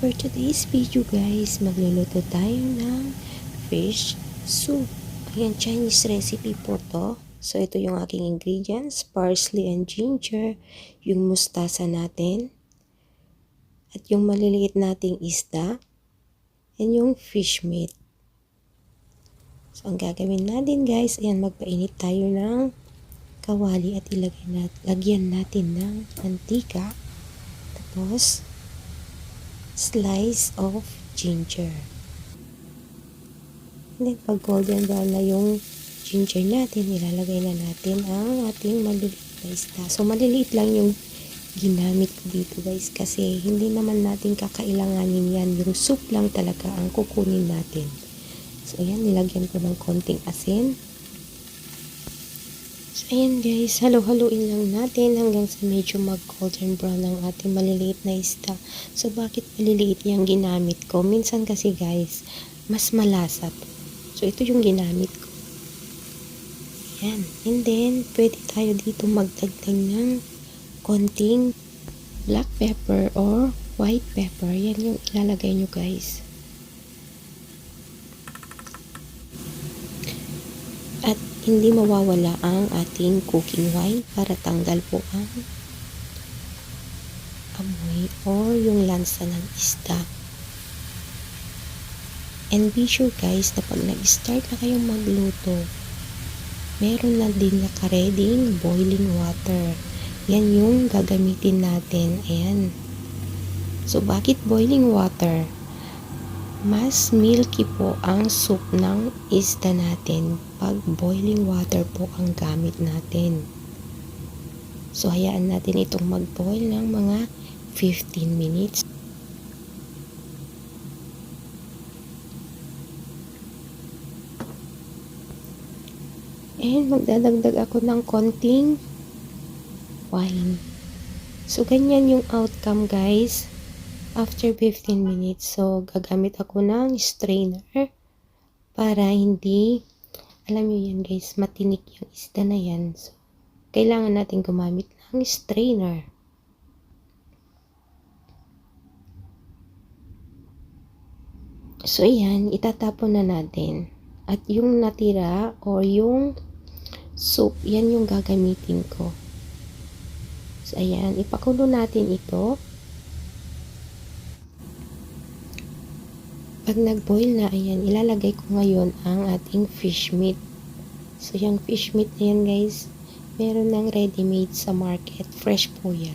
For today's video guys, magluluto tayo ng fish soup. Ayan, Chinese recipe po to. So ito yung aking ingredients, parsley and ginger, yung mustasa natin, at yung maliliit nating isda, and yung fish meat. So ang gagawin natin guys, ayan, magpainit tayo ng kawali at lagyan natin ng mantika. Tapos slice of ginger. And then, pag golden brown na yung ginger natin, ilalagay na natin ang ating maliliit na isda. So, maliliit lang yung ginamit ko dito guys kasi hindi naman natin kakailanganin yan. Yung soup lang talaga ang kukunin natin. So, ayan, nilagyan ko ng konting asin. So, ayan guys, halo-haloin lang natin hanggang sa medyo mag-golden brown ang ating maliliit na isda. So, bakit maliliit yung ginamit ko? Minsan kasi guys, mas malasa to. So, ito yung ginamit ko. Ayan. And then, pwede tayo dito magdagdag ng konting black pepper or white pepper. Yan yung ilalagay nyo guys. At hindi mawawala ang ating cooking wine para tanggal po ang amoy or yung lansa ng isda. And be sure guys na pag nag-start na kayong magluto, meron na din nakareding boiling water. Yan yung gagamitin natin. Ayan. So bakit boiling water? Mas milky po ang soup ng isda natin pag boiling water po ang gamit natin. So, hayaan natin itong mag-boil ng mga 15 minutes. And magdadagdag ako ng konting wine. So, ganyan yung outcome guys. After 15 minutes, so gagamit ako ng strainer para hindi, alam nyo yan guys, matinik yung isda na yan. So, kailangan natin gumamit ng strainer. So, yan, itatapon na natin. At yung natira or yung soup, yan yung gagamitin ko. So, ayan, ipakulo natin ito. Pag nag-boil na, ayan, ilalagay ko ngayon ang ating fish meat. So, yung fish meat na yan, guys, meron ng ready-made sa market. Fresh po yan.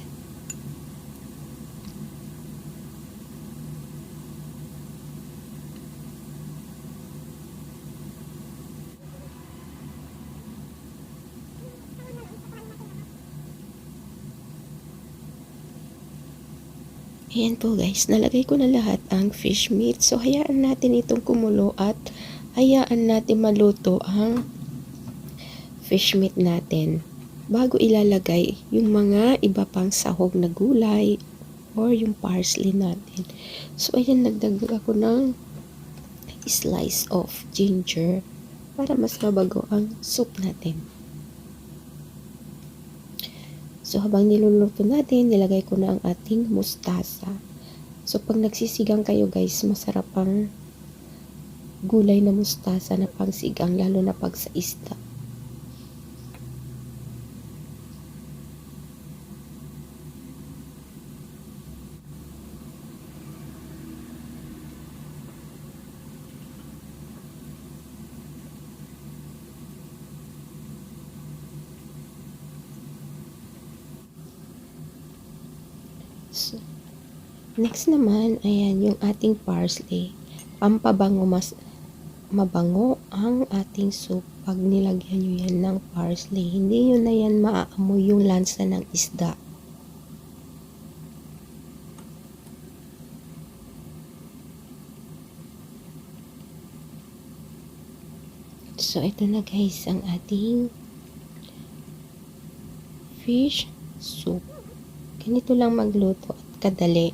Ayan po guys, nalagay ko na lahat ang fish meat. So, hayaan natin itong kumulo at hayaan natin maluto ang fish meat natin. Bago ilalagay yung mga iba pang sahog na gulay or yung parsley natin. So, ayan, nagdagdag ako ng slice of ginger para mas mabago ang soup natin. So, habang niluluto natin, nilagay ko na ang ating mustasa. So, pag nagsisigang kayo guys, masarap ang gulay na mustasa na pangsigang, lalo na pag sa isda. So, next naman, ayan, yung ating parsley. Pampabango, mas mabango ang ating soup pag nilagyan nyo yan ng parsley. Hindi nyo na yan maaamoy yung lansa ng isda. So, ito na guys, ang ating fish soup. Ganito lang magluto at kadali.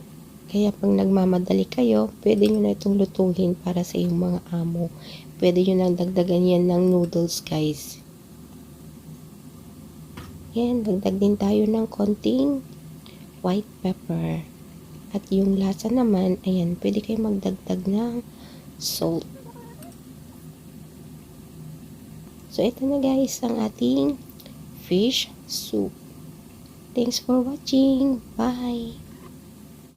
Kaya pag nagmamadali kayo, pwede nyo na itong lutuhin para sa iyong mga amo. Pwede nyo nang dagdagan yan ng noodles guys. Yan, dagdag din tayo ng konting white pepper. At yung lasa naman, ayan, pwede kayo magdagdag ng salt. So, ito na guys ang ating fish soup. Thanks for watching. Bye!